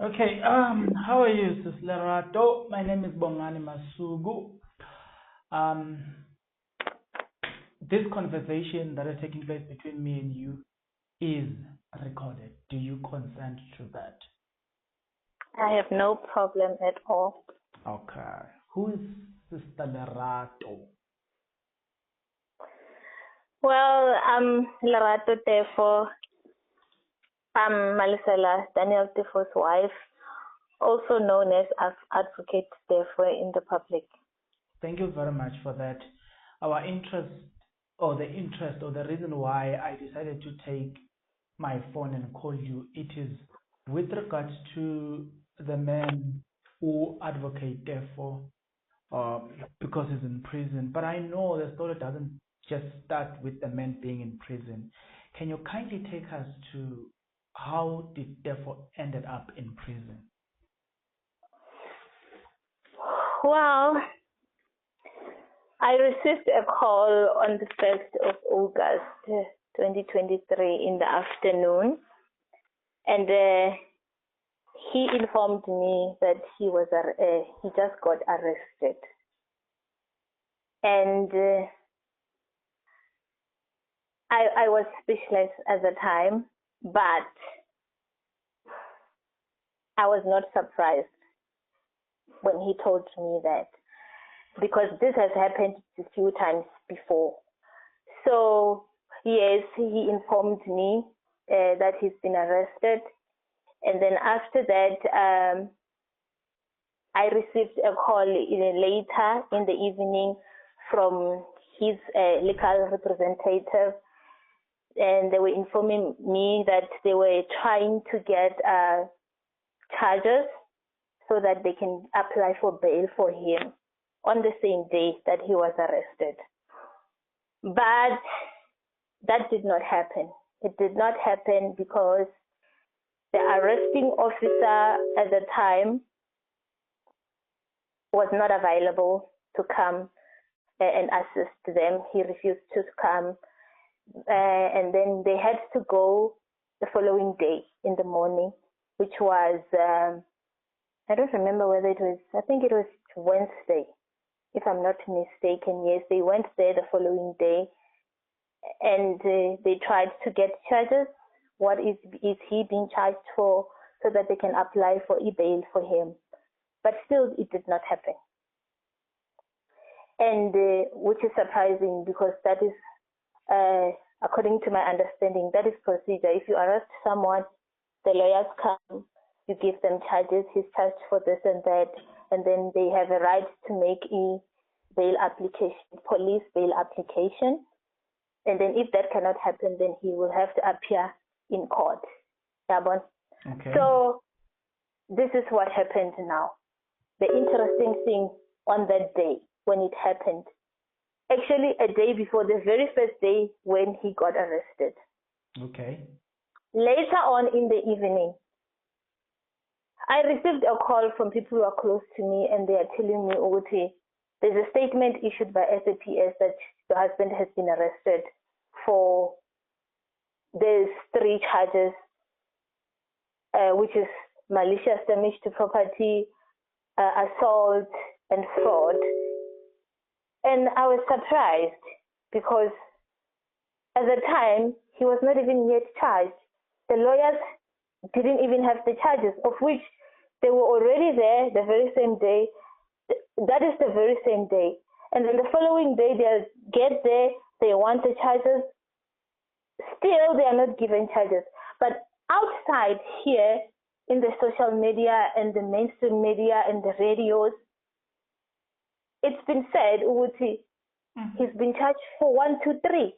Okay, how are you, Sis Lerato? My name is Bongani Masugu. Um, this conversation that is taking place between me and you is recorded. Do you consent to that? I have no problem at all. Okay. Who is Sister Lerato? Well, I'm Lerato Teffo. I'm Malisela, Daniel Teffo'S wife, also known as Advocate Teffo in the public. Thank you very much for that. Our interest, or the reason why I decided to take my phone and call you, it is with regards to the man who advocate Teffo because he's in prison. But I know the story doesn't just start with the man being in prison. Can you kindly take us to how did Teffo ended up in prison? Well, I received a call on the 1st of August 2023 in the afternoon, and he informed me that he just got arrested. And I was speechless at the time, but I was not surprised when he told me that, because this has happened a few times before. So yes, he informed me that he's been arrested, and then after that I received a call later in the evening from his legal representative, and they were informing me that they were trying to get charges so that they can apply for bail for him on the same day that he was arrested. But that did not happen. It did not happen because the arresting officer at the time was not available to come and assist them. He refused to come. And then they had to go the following day in the morning, which was, I don't remember whether it was, I think it was Wednesday, if I'm not mistaken. Yes, they went there the following day, and they tried to get charges. What is he being charged for, so that they can apply for bail for him. But still, it did not happen. And which is surprising, because that is, according to my understanding, that is procedure. If you arrest someone, the lawyers come, you give them charges, he's charged for this and that, and then they have a right to make a bail application, police bail application. And then if that cannot happen, then he will have to appear in court. Okay. So this is what happened now. The interesting thing on that day when it happened, actually a day before, the very first day when he got arrested. Okay. Later on in the evening, I received a call from people who are close to me, and they are telling me, okay, there's a statement issued by SAPS that your husband has been arrested for these 3 charges, which is malicious damage to property, assault, and fraud. And I was surprised, because at the time, he was not even yet charged. The lawyers didn't even have the charges, of which they were already there the very same day. That is the very same day. And then the following day, they get there, they want the charges. Still, they are not given charges. But outside here, in the social media and the mainstream media and the radios, it's been said, Uti, he's been charged for 1, 2, 3.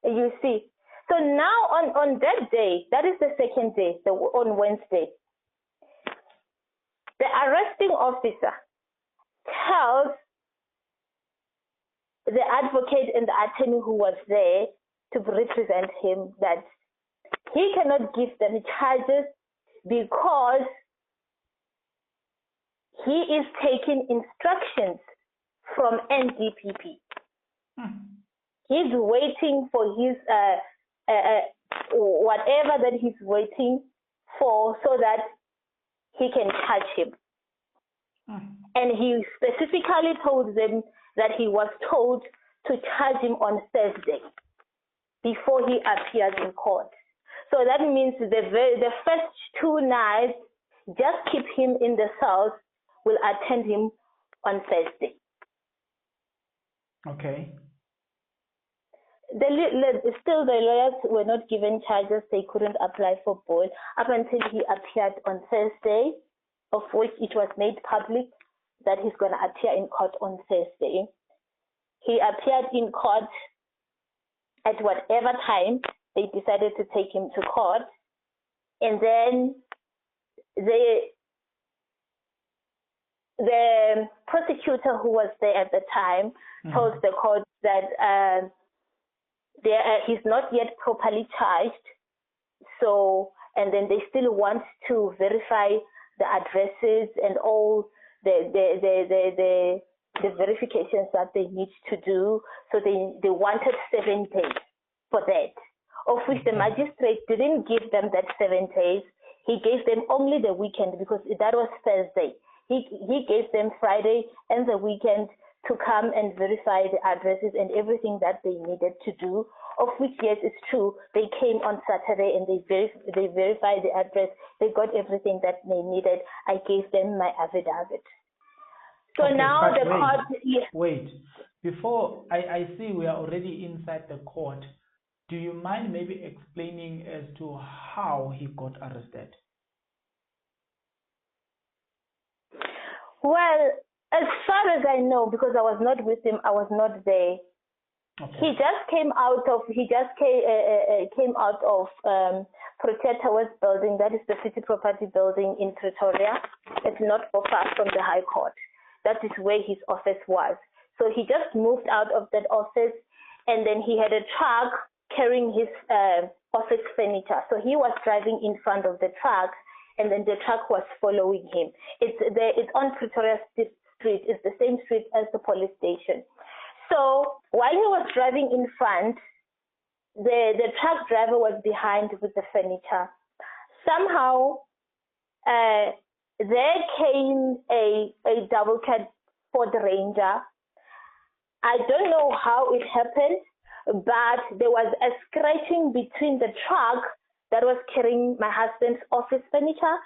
You see. So now on that day, that is the second day, on Wednesday, the arresting officer tells the advocate and the attorney who was there to represent him that he cannot give them charges because he is taking instructions from NDPP. He's waiting for his whatever that he's waiting for so that he can charge him. And he specifically told them that he was told to charge him on Thursday before he appears in court. So that means the first 2 nights, just keep him in the cells, will attend him on Thursday. Okay. Still, the lawyers were not given charges. They couldn't apply for bail up until he appeared on Thursday, of which it was made public that he's going to appear in court on Thursday. He appeared in court at whatever time they decided to take him to court. And then the prosecutor who was there at the time told the court that he's not yet properly charged. So, and then they still want to verify the addresses and all the verifications that they need to do. So they wanted 7 days for that, of which the magistrate didn't give them that 7 days. He gave them only the weekend because that was Thursday. He gave them Friday and the weekend to come and verify the addresses and everything that they needed to do, of which, yes, it's true. They came on Saturday and they verified the address. They got everything that they needed. I gave them my affidavit. So okay, now the court... Wait, before I see we are already inside the court, do you mind maybe explaining as to how he got arrested? Well, as far as I know, because I was not with him, I was not there. Okay. He just came out of Procedural building. That is the city property building in Pretoria. It's not far from the High Court. That is where his office was. So he just moved out of that office, and then he had a truck carrying his office furniture. So he was driving in front of the truck, and then the truck was following him. It's on Pretoria Street. It's the same street as the police station. So while he was driving in front, the truck driver was behind with the furniture. Somehow, there came a double cab Ford Ranger. I don't know how it happened, but there was a scratching between the truck that was carrying my husband's office furniture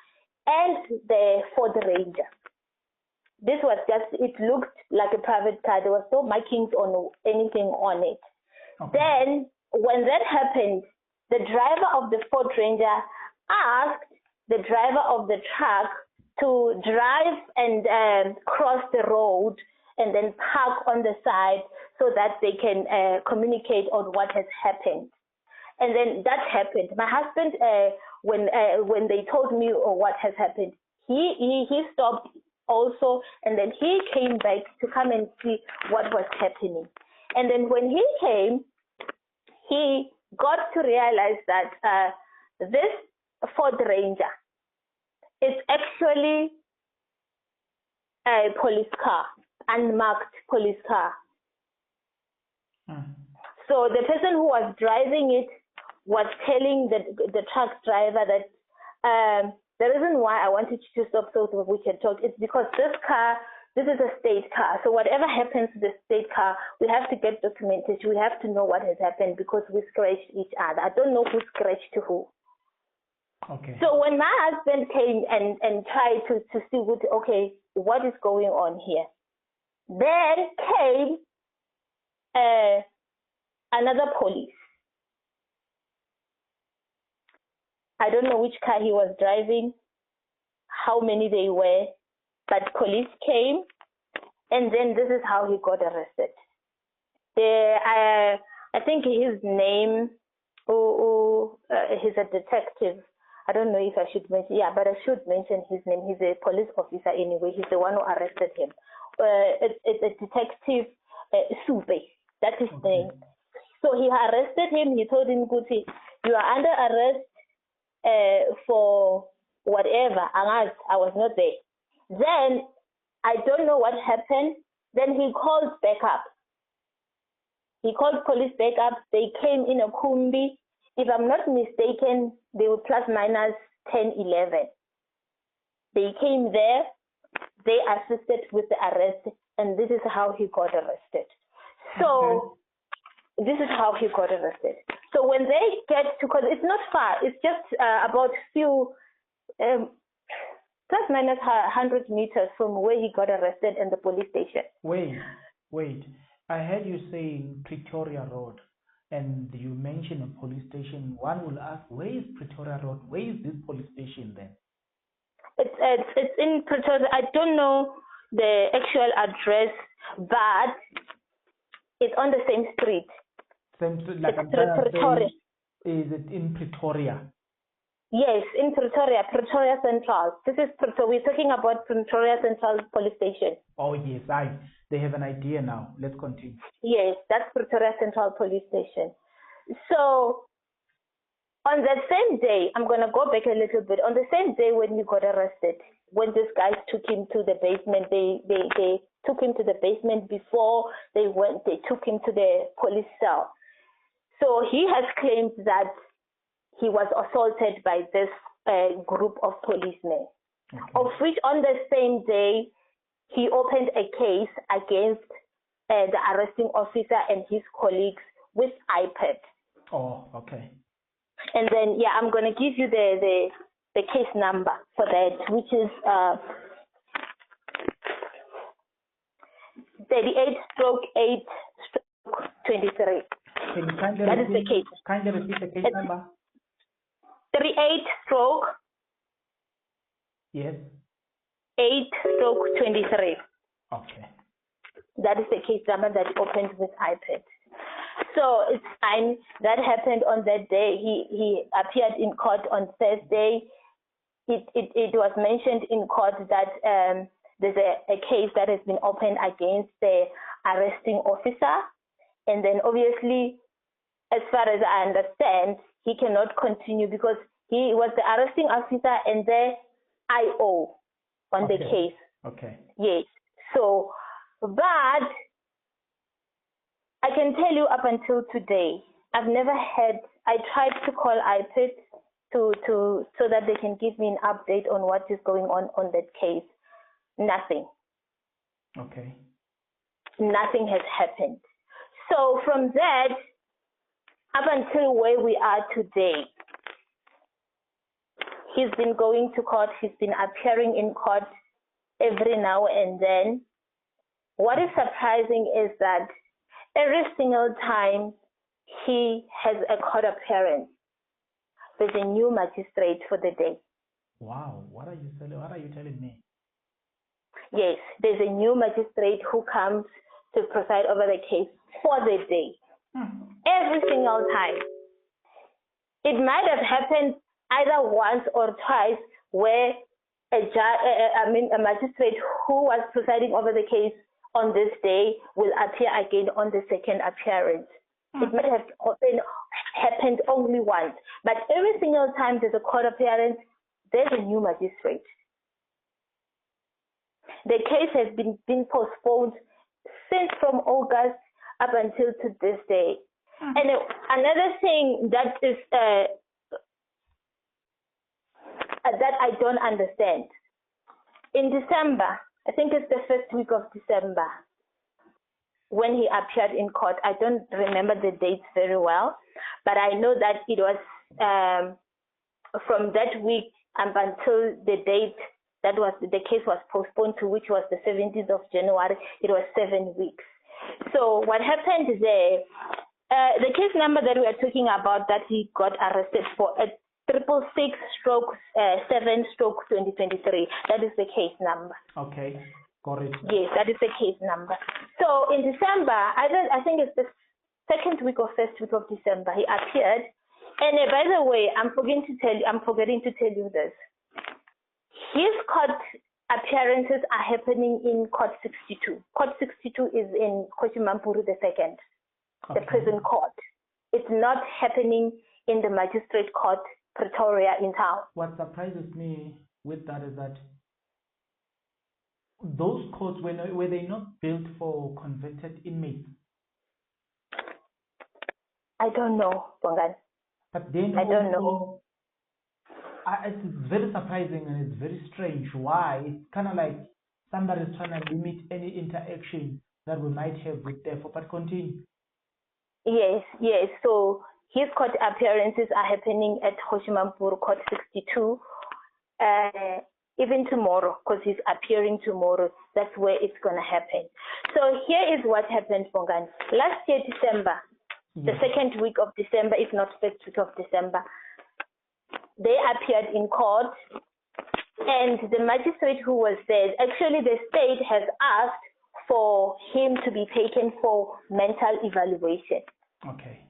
and the Ford Ranger. This was just, it looked like a private car. There was no markings on anything on it. Okay. Then, when that happened, the driver of the Ford Ranger asked the driver of the truck to drive and cross the road and then park on the side so that they can communicate on what has happened. And then that happened. My husband, when they told me what has happened, he stopped also, and then he came back to come and see what was happening. And then when he came, he got to realize that this Ford Ranger is actually a police car, unmarked police car. So the person who was driving it was telling the truck driver that the reason why I wanted you to stop so that we can talk is because this is a state car. So whatever happens to the state car, we have to get documentation. We have to know what has happened because we scratched each other. I don't know who scratched to who. Okay. So when my husband came and tried to see, okay, what is going on here? Then came another police. I don't know which car he was driving, how many they were, but police came, and then this is how he got arrested. I think his name, he's a detective. I don't know if I should mention, but I should mention his name. He's a police officer anyway. He's the one who arrested him. It's a detective, Sube. That's his name. So he arrested him. He told him, Guti, you are under arrest for whatever. I was not there. Then I don't know what happened. Then he called back up. He called police back up. They came in a kumbi if I'm not mistaken, they were plus minus 10, 11. They came there, they assisted with the arrest, and this is how he got arrested. So this is how he got arrested. So when they get to, because it's not far, it's just about few, plus minus 100 meters from where he got arrested and the police station. Wait. I heard you saying Pretoria Road, and you mentioned a police station. One will ask, where is Pretoria Road? Where is this police station then? It's in Pretoria. I don't know the actual address, but it's on the same street. Same street, like I'm trying to say, is it in Pretoria? Yes, in Pretoria Central. This is Pretoria. We're talking about Pretoria Central Police Station. Oh yes, they have an idea now. Let's continue. Yes, that's Pretoria Central Police Station. So on that same day, I'm gonna go back a little bit. On the same day when he got arrested, when these guys took him to the basement, they took him to the basement before they took him to the police cell. So he has claimed that he was assaulted by this group of policemen, of which on the same day, he opened a case against the arresting officer and his colleagues with IPID. Oh, okay. And then, yeah, I'm going to give you the case number for that, which is 38/8/23. Can you kindly that is the case. Kindly repeat the case number? 38/8/23. Yes. 8/23. Okay. That is the case number that opened with IPID. So it's fine. That happened on that day. He appeared in court on Thursday. It was mentioned in court that there's a case that has been opened against the arresting officer. And then obviously, as far as I understand, he cannot continue because he was the arresting officer and the IO on the case. Okay. Yes. So, but I can tell you up until today, I've never had, I tried to call IPID so that they can give me an update on what is going on that case. Nothing. Okay. Nothing has happened. So from that, up until where we are today, he's been going to court, he's been appearing in court every now and then. What is surprising is that every single time he has a court appearance, there's a new magistrate for the day. Wow, what are you telling me? Yes, there's a new magistrate who comes to preside over the case for the day. Every single time. It might have happened either once or twice where a magistrate who was presiding over the case on this day will appear again on the second appearance. It might have happened only once, but every single time there's a court appearance, there's a new magistrate. The case has been postponed since from August up until to this day. And another thing that is that I don't understand. In December, I think it's the first week of December, when he appeared in court. I don't remember the dates very well, but I know that it was from that week up until the date that was the case was postponed to, which was the 17th of January. It was 7 weeks. So what happened there? The case number that we are talking about that he got arrested for at 666/7/2023. That is the case number. Okay, got it. Yes, that is the case number. So in December, I think it's the second week or first week of December, he appeared. And by the way, I'm forgetting to tell you this. His court appearances are happening in Court 62. Court 62 is in Koshimampuru II, the prison court. It's not happening in the magistrate court, Pretoria, in town. What surprises me with that is that those courts, were they not built for convicted inmates? I don't know, Bongan. But then I don't know. also, it's very surprising and it's very strange. Why? It's kind of like somebody's trying to limit any interaction that we might have with Tefo. But continue. Yes, yes. So his court appearances are happening at Hoshimampuru Court 62, even tomorrow, because he's appearing tomorrow. That's where it's going to happen. So here is what happened, Bongani. Last year, December, the second week of December, if not first week of December, they appeared in court, and the magistrate who was there, actually the state has asked for him to be taken for mental evaluation. Okay.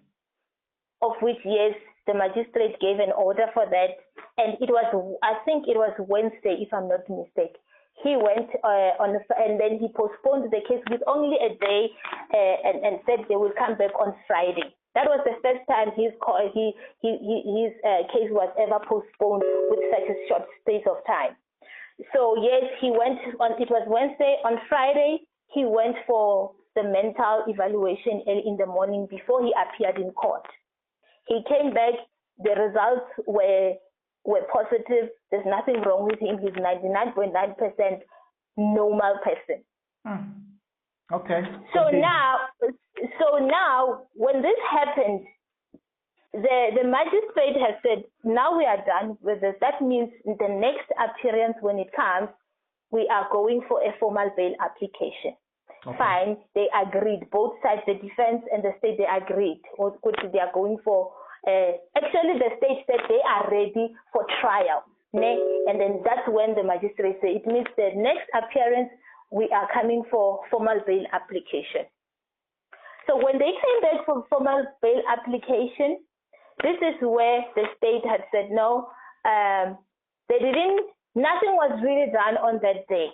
Of which, yes, the magistrate gave an order for that, and it was, I think it was Wednesday, if I'm not mistaken. He went and then he postponed the case with only a day, and said they will come back on Friday. That was the first time his case was ever postponed with such a short space of time. So yes, he went on. It was Wednesday. On Friday, he went for the mental evaluation early in the morning before he appeared in court. He came back. The results were positive. There's nothing wrong with him. He's 99.9% normal person. Okay. So now, when this happened, the magistrate has said, now we are done with this. That means the next appearance, when it comes, we are going for a formal bail application. Okay. Fine, they agreed. Both sides, the defense and the state, they agreed. They are going for, actually the state said they are ready for trial. And then that's when the magistrate said, it means the next appearance, we are coming for formal bail application. So when they came back for formal bail application, this is where the state had said, no, nothing was really done on that day.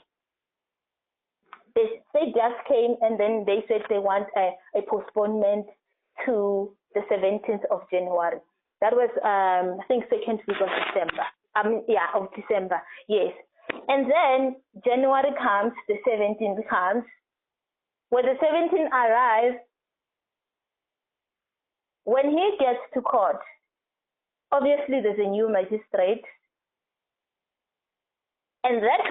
The state just came and then they said they want a postponement to the 17th of January. That was, I think, second week of December. Of December, yes. And then January comes, the 17th comes. When the 17th arrives, when he gets to court, obviously there's a new magistrate, and that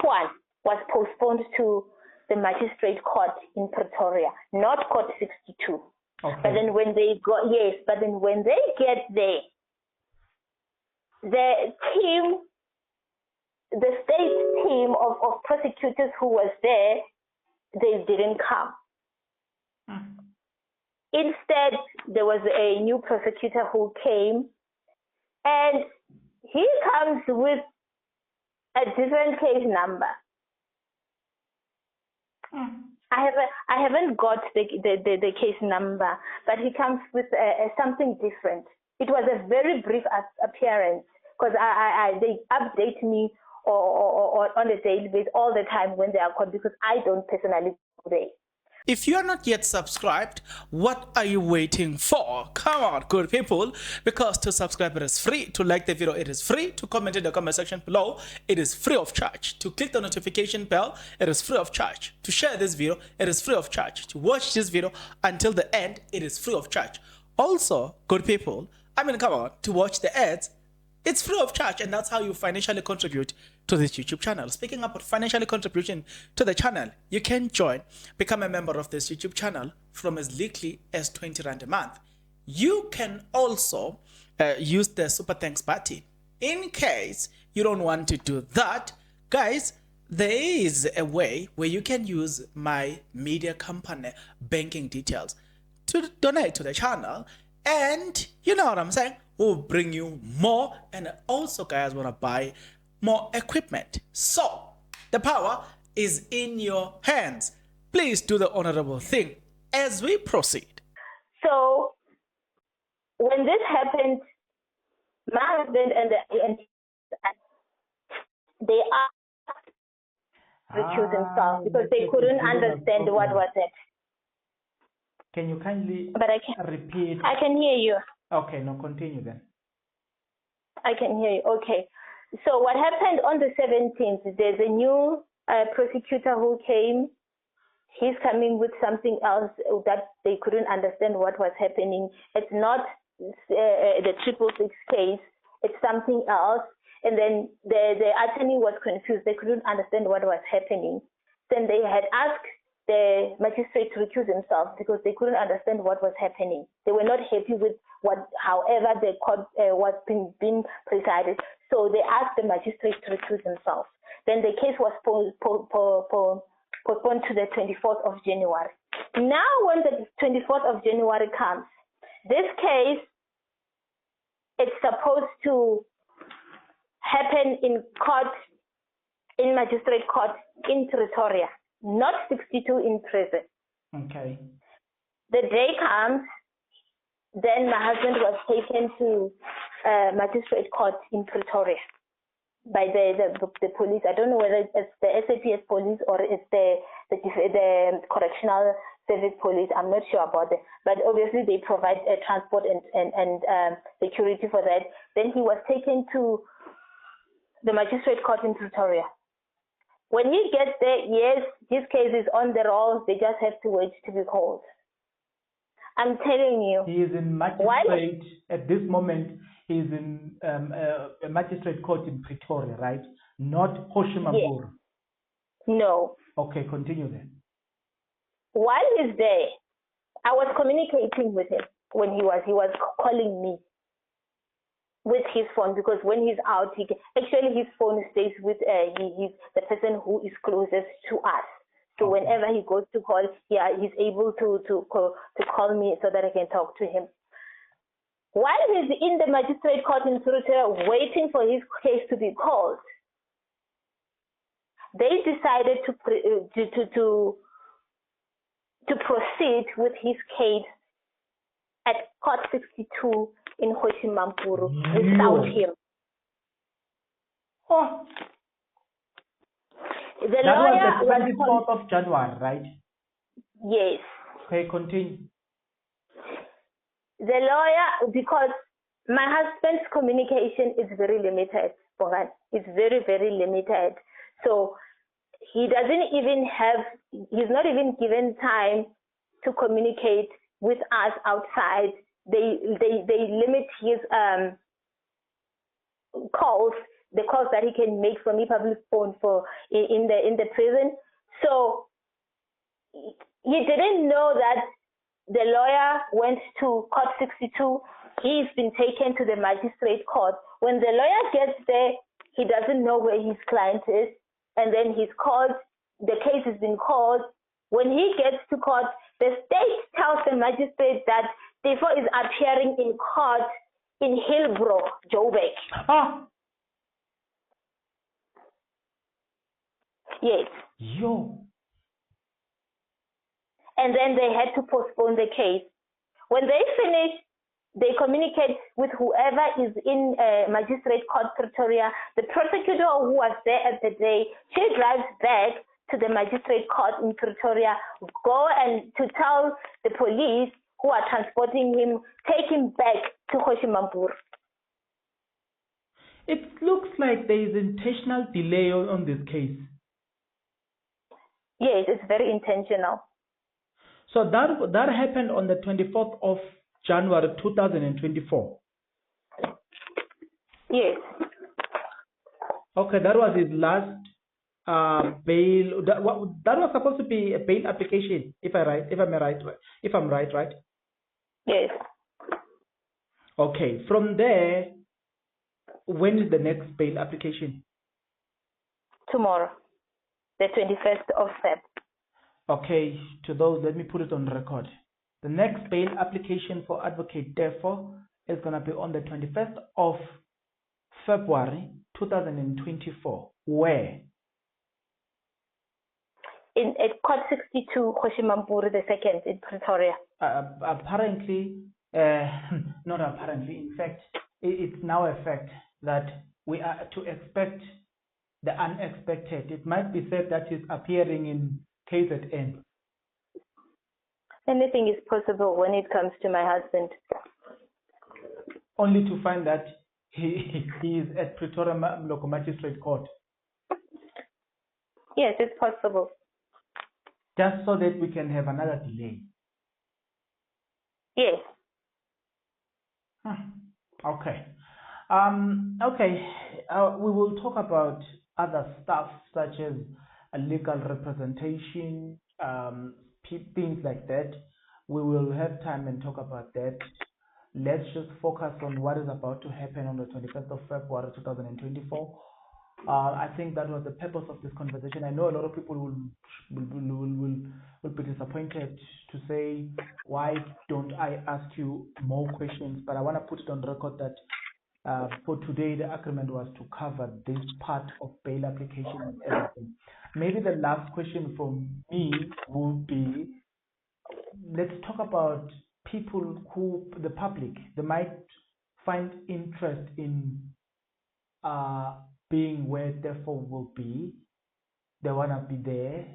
one was postponed to the magistrate court in Pretoria, not court 62. Okay. But then when they get there, the state team of prosecutors who was there, they didn't come. Instead, there was a new prosecutor who came, and he comes with a different case number. I haven't got the case number, but he comes with something different. It was a very brief appearance, because they update me or on a daily basis all the time when they are called, because I don't personally go there. If you are not yet subscribed, what are you waiting for? Come on, good people, because to subscribe it is free, to like the video it is free, to comment in the comment section below it is free of charge, to click the notification bell it is free of charge, to share this video it is free of charge, to watch this video until the end it is free of charge. Also, good people, come on, to watch the ads it's free of charge, and that's how you financially contribute to this YouTube channel. Speaking about financially contribution to the channel, you can become a member of this YouTube channel from as little as 20 Rand a month. You can also use the super thanks button. In case you don't want to do that, guys, there is a way where you can use my media company banking details to donate to the channel, and you know what I'm saying, we'll bring you more, and also guys want to buy more equipment. So the power is in your hands. Please do the honorable thing as we proceed. So when this happened, my husband and they asked to recuse themselves because they couldn't understand what was it. Can you kindly repeat? I can hear you. Okay, no, continue then. I can hear you. Okay. So what happened on the 17th, there's a new prosecutor who came. He's coming with something else that they couldn't understand what was happening. It's not the 666 case. It's something else. And then the attorney was confused. They couldn't understand what was happening. Then they had asked the magistrate to recuse himself because they couldn't understand what was happening. They were not happy with however the court was being presided. So they asked the magistrate to recuse himself. Then the case was postponed to the 24th of January. Now when the 24th of January comes, this case, it's supposed to happen in court, in magistrate court in Pretoria, not 62 in prison. Okay. The day comes, then my husband was taken to magistrate court in Pretoria by the police. I don't know whether it's the SAPS police or it's the correctional service police. I'm not sure about it, but obviously they provide transport and security for that. Then he was taken to the magistrate court in Pretoria. When he gets there, yes, his case is on the roll. They just have to wait to be called. I'm telling you. He is in magistrate at this moment. He is in a magistrate court in Pretoria, right? Not Hoshimapur. Yes. No. Okay, continue then. While he's there, I was communicating with him when he was calling me with his phone, because when he's out, actually his phone stays with the person who is closest to us. So okay. Whenever he goes to call, he's able to call me so that I can talk to him. While he's in the magistrate court in Pretoria waiting for his case to be called, they decided to proceed with his case at Court 62 in Hoshimapuru without him. Oh. The that lawyer was the 24th of January, right? Yes. Okay, continue. The lawyer, because my husband's communication is very limited, it's very, very limited. So he's not even given time to communicate with us outside. They limit his calls, the calls that he can make from the public phone in the prison. So he didn't know that the lawyer went to Court 62. He's been taken to the magistrate court. When the lawyer gets there, he doesn't know where his client is, and then he's called. The case has been called. When he gets to court, the state tells the magistrate that Teffo'S is appearing in court in Hillbrow, Joburg. Ah. Yes. Yo. And then they had to postpone the case. When they finish, they communicate with whoever is in magistrate court Pretoria. The prosecutor who was there at the day, she drives back to the magistrate court in Pretoria, go and to tell the police who are transporting him, take him back to Hoshimapur. It looks like there is intentional delay on this case. Yes, it's very intentional. So that happened on the 24th of January 2024. Yes. Okay, that was his last bail. That was supposed to be a bail application, if I'm right, right? Yes. Okay. From there, when is the next bail application? Tomorrow, the 21st of Feb. Okay, to those, let me put it on record. The next bail application for Advocate Teffo is going to be on the 21st of February 2024. Where? At Court 62, Hoshimapuru the second in Pretoria. Apparently, not apparently, in fact, it's now a fact that we are to expect the unexpected. It might be said that he's appearing in KZN. Anything is possible when it comes to my husband. Only to find that he is at Pretoria Local Magistrate Court. Yes, it's possible. Just so that we can have another delay. Yes. Okay. Okay. We will talk about other stuff such as a legal representation, things like that. We will have time and talk about that. Let's just focus on what is about to happen on the 21st of February 2024. I think that was the purpose of this conversation. I know a lot of people will be disappointed to say, why don't I ask you more questions? But I want to put it on record that for today, the agreement was to cover this part of bail application and everything. Maybe the last question from me would be, let's talk about people who, the public, they might find interest in being where Tefo will be. They want to be there,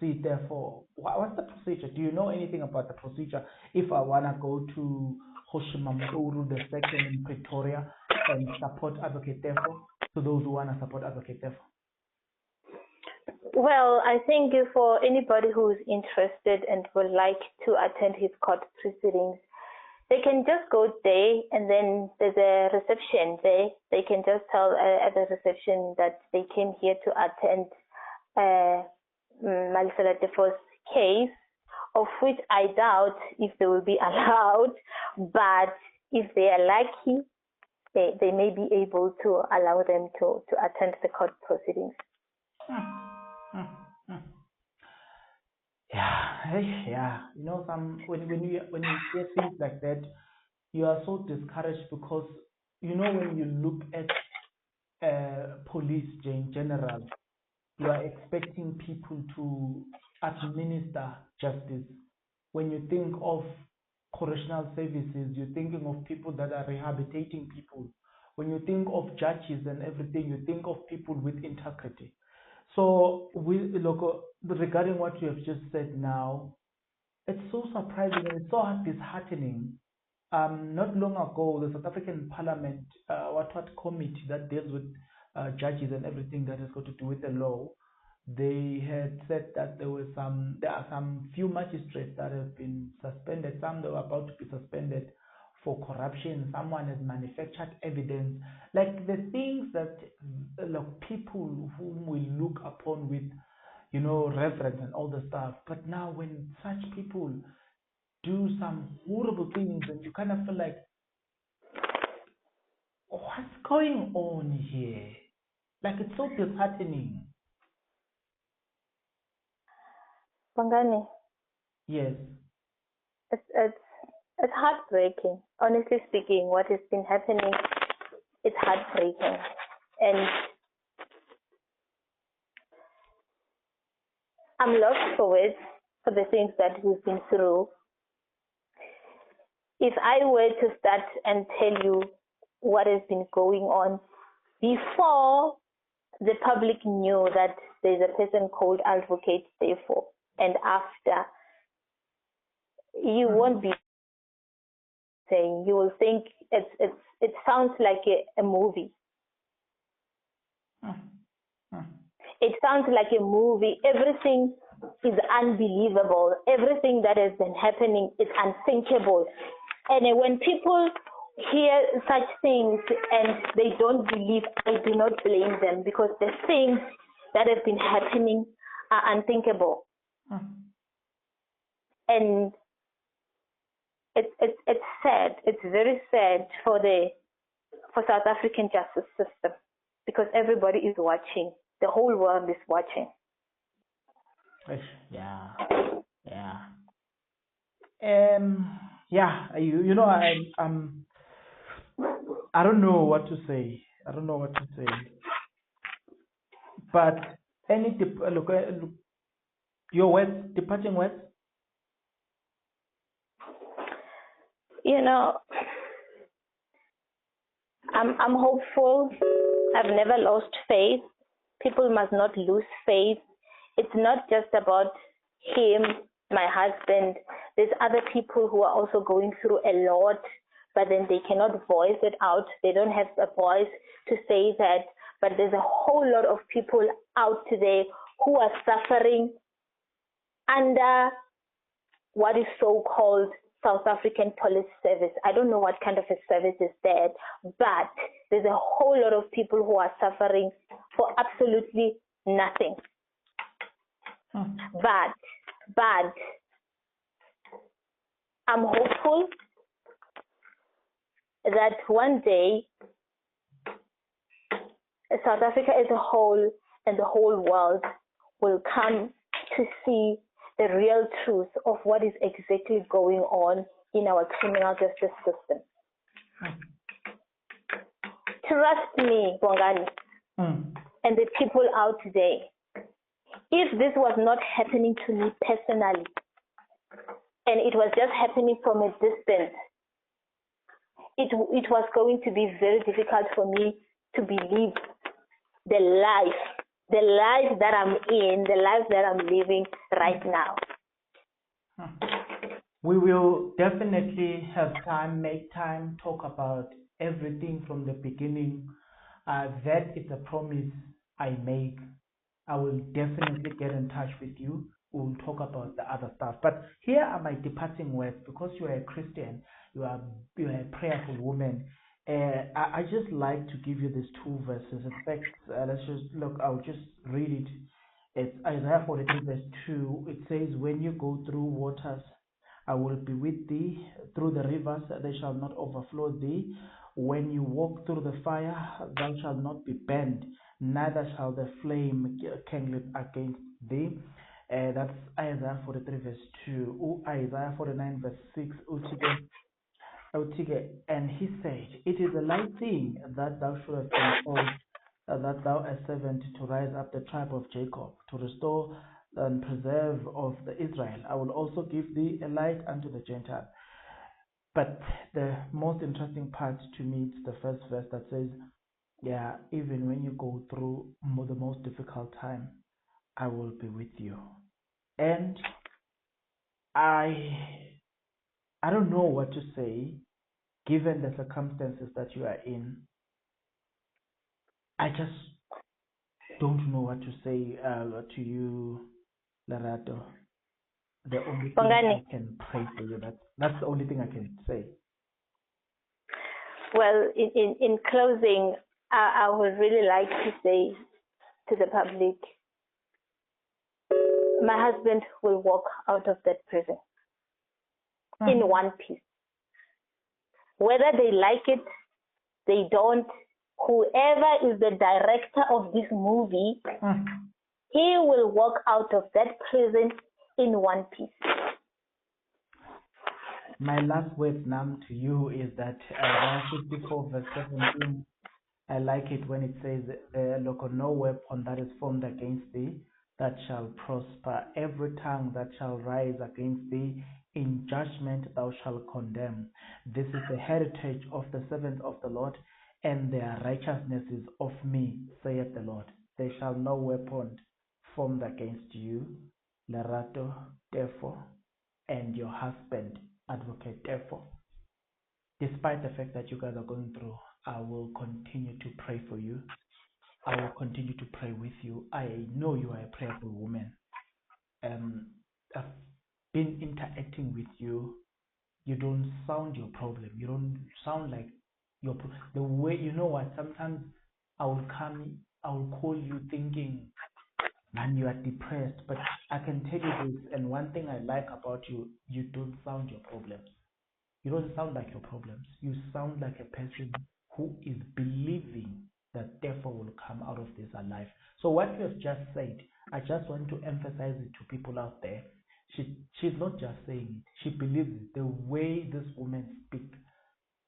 see Tefo. What's the procedure? Do you know anything about the procedure? If I want to go to Hoshimamuru the second in Pretoria and support Advocate Tefo, to those who want to support Advocate Tefo? Well, I think for anybody who is interested and would like to attend his court proceedings, they can just go there, and then there's a reception there. They can just tell at the reception that they came here to attend Malisela Teffo'S case, of which I doubt if they will be allowed, but if they are lucky, they may be able to allow them to attend the court proceedings. Yeah. You know, when you hear things like that, you are so discouraged because, you know, when you look at police in general, you are expecting people to administer justice. When you think of correctional services, you're thinking of people that are rehabilitating people. When you think of judges and everything, you think of people with integrity. So, regarding what you have just said now, it's so surprising and it's so disheartening. Not long ago, the South African Parliament, what committee that deals with judges and everything that has got to do with the law, they had said that there are some few magistrates that have been suspended. Some that were about to be suspended for corruption. Someone has manufactured evidence, like the things that people whom we look upon with, you know, reverence and all the stuff. But now when such people do some horrible things, and you kind of feel like, what's going on here? Like, it's so disheartening. Bongani. Yes. It's heartbreaking. Honestly speaking, what has been happening, it's heartbreaking. And I'm lost for words for the things that we've been through. If I were to start and tell you what has been going on before the public knew that there's a person called Advocate Tefo, and after, you won't be saying, you will think it sounds like a movie. It sounds like a movie. Everything is unbelievable. Everything that has been happening is unthinkable. And when people hear such things and they don't believe, I do not blame them, because the things that have been happening are unthinkable. And it's sad. It's very sad for South African justice system, because everybody is watching. The whole world is watching. Yeah. You know, I don't know what to say. But any your words, departing words. You know, I'm hopeful. I've never lost faith. People must not lose faith. It's not just about him, my husband. There's other people who are also going through a lot, but then they cannot voice it out. They don't have a voice to say that. But there's a whole lot of people out there who are suffering under what is so-called South African Police Service. I don't know what kind of a service is that, but there's a whole lot of people who are suffering for absolutely nothing. But I'm hopeful that one day South Africa as a whole and the whole world will come to see the real truth of what is exactly going on in our criminal justice system. Trust me, Bongani, and the people out there, if this was not happening to me personally, and it was just happening from a distance, it was going to be very difficult for me to believe the life that I'm in, the life that I'm living right now. We will definitely have time, make time, talk about everything from the beginning. That is a promise I make. I will definitely get in touch with you. We'll talk about the other stuff. But here are my departing words. Because you are a Christian, you are a prayerful woman. I just like to give you these two verses. In fact, let's just look. I'll just read it. It's Isaiah 43 verse 2. It says, "When you go through waters, I will be with thee. Through the rivers, they shall not overflow thee. When you walk through the fire, thou shalt not be burned, neither shall the flame kindle against thee." That's Isaiah 43 verse 2. Isaiah 49 verse 6. And he said, "It is a light thing that thou shouldest been called, that thou a servant to rise up the tribe of Jacob, to restore and preserve of the Israel. I will also give thee a light unto the Gentiles." But the most interesting part to me is the first verse that says, "Yeah, even when you go through the most difficult time, I will be with you." And I don't know what to say, given the circumstances that you are in. I just don't know what to say to you, Lerato. The only thing I can pray for you. That's the only thing I can say. Well, in closing, I would really like to say to the public, my husband will walk out of that prison in one piece. Whether they like it, they don't, whoever is the director of this movie, he will walk out of that prison in one piece. My last word now to you is that Isaiah 54 verse 17, I like it when it says, "Look, no weapon that is formed against thee that shall prosper. Every tongue that shall rise against thee in judgment thou shalt condemn. This is the heritage of the servants of the Lord, and their righteousness is of me, saith the Lord. There shall no weapon formed against you, Lerato, Teffo, and your husband, Advocate Teffo. Despite the fact that you guys are going through, I will continue to pray for you. I will continue to pray with you. I know you are a prayerful woman. I've been interacting with you. You don't sound your problem. You don't sound like the way, you know what, sometimes I will call you thinking, man, you are depressed. But I can tell you this, and one thing I like about you, you don't sound your problems. You don't sound like your problems. You sound like a person who is believing that therefore will come out of this alive. So what you have just said, I just want to emphasize it to people out there. She's not just saying it. She believes it. The way this woman speaks,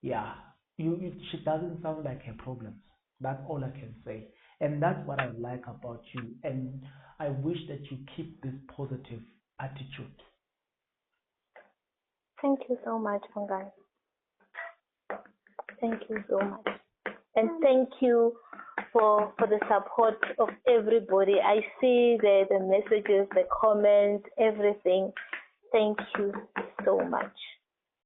yeah, she doesn't sound like her problems. That's all I can say. And that's what I like about you. And I wish that you keep this positive attitude. Thank you so much, Bongani. Thank you so much. And thank you for the support of everybody. I see the messages, the comments, everything. Thank you so much.